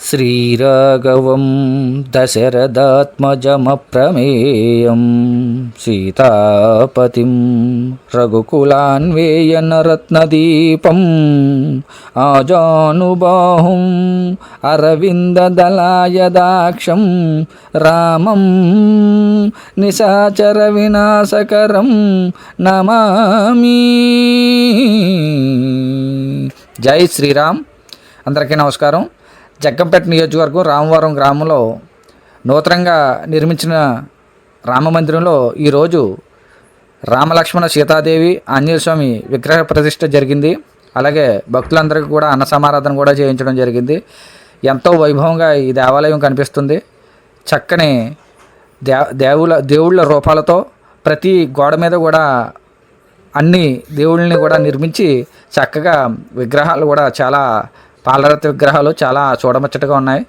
శ్రీరాఘవం దశరథాత్మజమప్రమేయం సీతాపతిం రఘుకులాన్వేయనరత్నదీపం ఆజానుబాహుం అరవిందదలాయదాక్షం రామం నిశాచర వినాశకరం నమామి. జై శ్రీరామ్. అందరికీ నమస్కారం. జగ్గంపేట నియోజకవర్గం రామవరం గ్రామంలో నూతనంగా నిర్మించిన రామమందిరంలో ఈరోజు రామలక్ష్మణ సీతాదేవి ఆంజనేయ స్వామి విగ్రహ ప్రతిష్ఠ జరిగింది. అలాగే భక్తులందరికీ కూడా అన్న సమారాధన కూడా చేయించడం జరిగింది. ఎంతో వైభవంగా ఈ దేవాలయం కనిపిస్తుంది. చక్కని దేవుళ్ళ రూపాలతో ప్రతి గోడ మీద కూడా అన్ని దేవుళ్ళని కూడా నిర్మించి చక్కగా విగ్రహాలు కూడా చాలా పాలరాతి విగ్రహాలు చాలా చూడముచ్చటగా ఉన్నాయి.